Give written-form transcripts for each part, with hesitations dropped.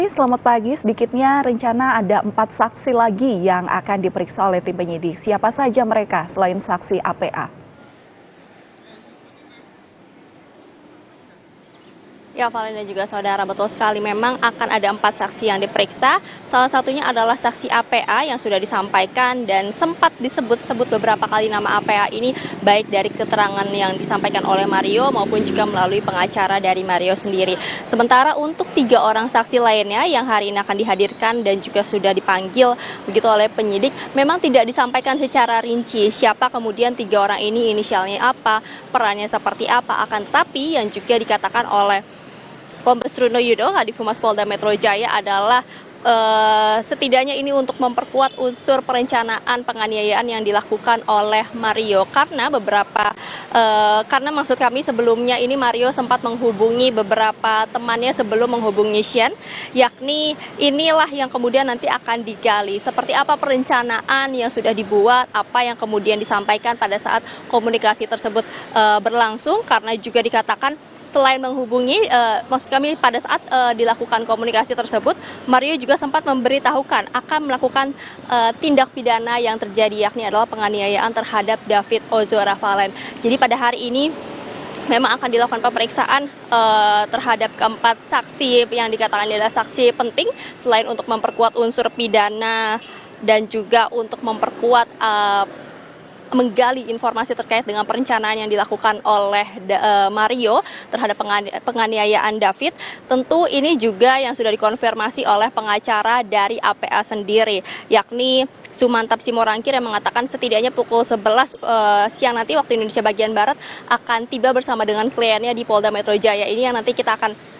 selamat pagi. Sedikitnya rencana ada 4 saksi lagi yang akan diperiksa oleh tim penyidik. Siapa saja mereka selain saksi APA? Ya, Valen dan juga saudara, betul sekali. Memang akan ada 4 saksi yang diperiksa. Salah satunya adalah saksi APA yang sudah disampaikan dan sempat disebut-sebut beberapa kali nama APA ini, baik dari keterangan yang disampaikan oleh Mario maupun juga melalui pengacara dari Mario sendiri. Sementara untuk 3 orang saksi lainnya yang hari ini akan dihadirkan dan juga sudah dipanggil begitu oleh penyidik, memang tidak disampaikan secara rinci siapa kemudian 3 orang ini, inisialnya apa, perannya seperti apa. Akan tetapi yang juga dikatakan oleh Kombes Truno Yudo, Kadif Humas Polda Metro Jaya adalah setidaknya ini untuk memperkuat unsur perencanaan penganiayaan yang dilakukan oleh Mario karena karena maksud kami sebelumnya ini Mario sempat menghubungi beberapa temannya sebelum menghubungi Shane, yakni inilah yang kemudian nanti akan digali seperti apa perencanaan yang sudah dibuat, apa yang kemudian disampaikan pada saat komunikasi tersebut berlangsung, karena juga dikatakan selain menghubungi, maksud kami pada saat dilakukan komunikasi tersebut, Mario juga sempat memberitahukan akan melakukan tindak pidana yang terjadi, yakni adalah penganiayaan terhadap David Ozora Valen. Jadi pada hari ini memang akan dilakukan pemeriksaan terhadap keempat saksi yang dikatakan adalah saksi penting, selain untuk memperkuat unsur pidana dan juga untuk memperkuat menggali informasi terkait dengan perencanaan yang dilakukan oleh Mario terhadap penganiayaan David. Tentu ini juga yang sudah dikonfirmasi oleh pengacara dari APA sendiri, yakni Sumantap Simorangkir, yang mengatakan setidaknya pukul 11 siang nanti waktu Indonesia bagian Barat akan tiba bersama dengan kliennya di Polda Metro Jaya. Ini yang nanti kita akan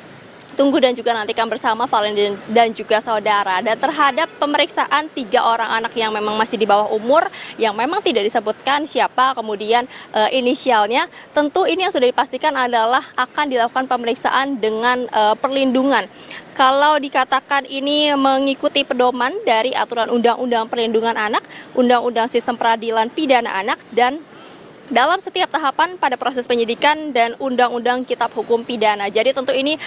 tunggu dan juga nantikan bersama Valen dan juga saudara. Dan terhadap pemeriksaan 3 orang anak yang memang masih di bawah umur, yang memang tidak disebutkan siapa kemudian inisialnya, tentu ini yang sudah dipastikan adalah akan dilakukan pemeriksaan dengan perlindungan. Kalau dikatakan ini mengikuti pedoman dari aturan Undang-Undang Perlindungan Anak, Undang-Undang Sistem Peradilan Pidana Anak, dan dalam setiap tahapan pada proses penyidikan dan Undang-Undang Kitab Hukum Pidana. Jadi tentu ini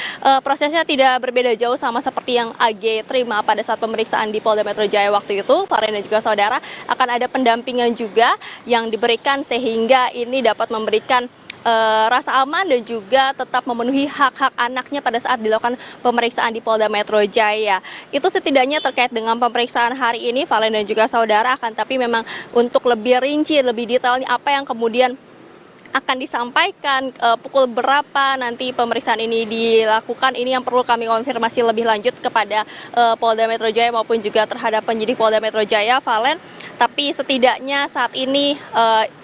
prosesnya tidak berbeda jauh sama seperti yang AG terima pada saat pemeriksaan di Polda Metro Jaya waktu itu. Valen dan juga saudara, akan ada pendampingan juga yang diberikan sehingga ini dapat memberikan rasa aman dan juga tetap memenuhi hak-hak anaknya pada saat dilakukan pemeriksaan di Polda Metro Jaya. Itu setidaknya terkait dengan pemeriksaan hari ini, Valen dan juga saudara. Akan tapi memang untuk lebih rinci, lebih detailnya apa yang kemudian akan disampaikan, pukul berapa nanti pemeriksaan ini dilakukan, ini yang perlu kami konfirmasi lebih lanjut kepada Polda Metro Jaya maupun juga terhadap penyidik Polda Metro Jaya, Valen. Tapi setidaknya saat ini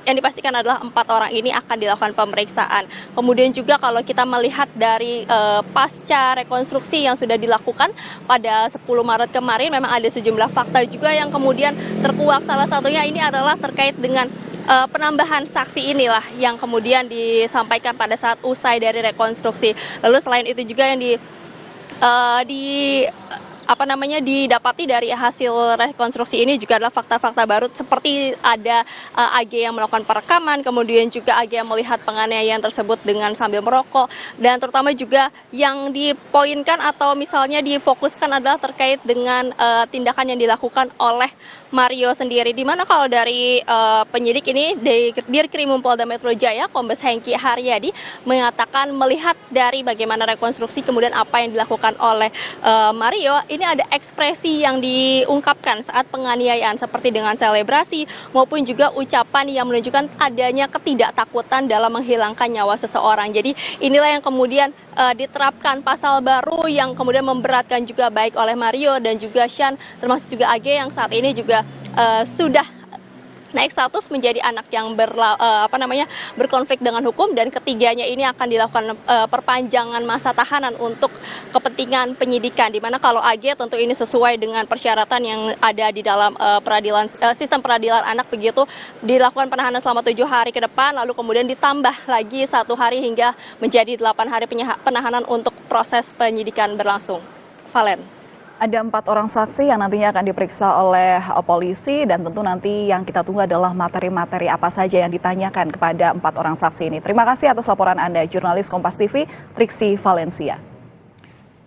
yang dipastikan adalah 4 orang ini akan dilakukan pemeriksaan. Kemudian juga kalau kita melihat dari pasca rekonstruksi yang sudah dilakukan pada 10 Maret kemarin, memang ada sejumlah fakta juga yang kemudian terkuak. Salah satunya ini adalah terkait dengan penambahan saksi inilah yang kemudian disampaikan pada saat usai dari rekonstruksi. Lalu selain itu juga yang didapati dari hasil rekonstruksi ini juga adalah fakta-fakta baru, seperti ada AG yang melakukan perekaman, kemudian juga AG yang melihat penganiayaan tersebut dengan sambil merokok, dan terutama juga yang dipoinkan atau misalnya difokuskan adalah terkait dengan tindakan yang dilakukan oleh Mario sendiri, di mana kalau dari penyidik ini di Dirkrimum Polda Metro Jaya, Kombes Hengki Haryadi mengatakan melihat dari bagaimana rekonstruksi kemudian apa yang dilakukan oleh Mario, ini ada ekspresi yang diungkapkan saat penganiayaan seperti dengan selebrasi maupun juga ucapan yang menunjukkan adanya ketidaktakutan dalam menghilangkan nyawa seseorang. Jadi inilah yang kemudian diterapkan pasal baru yang kemudian memberatkan juga baik oleh Mario dan juga Sean, termasuk juga AG yang saat ini juga sudah naik status menjadi anak yang berkonflik dengan hukum, dan ketiganya ini akan dilakukan perpanjangan masa tahanan untuk kepentingan penyidikan, di mana kalau AG tentu ini sesuai dengan persyaratan yang ada di dalam sistem peradilan anak, begitu dilakukan penahanan selama 7 hari ke depan, lalu kemudian ditambah lagi 1 hari hingga menjadi 8 hari penahanan untuk proses penyidikan berlangsung. Valen. Ada 4 orang saksi yang nantinya akan diperiksa oleh polisi, dan tentu nanti yang kita tunggu adalah materi-materi apa saja yang ditanyakan kepada 4 orang saksi ini. Terima kasih atas laporan Anda, jurnalis Kompas TV, Triksi Valencia.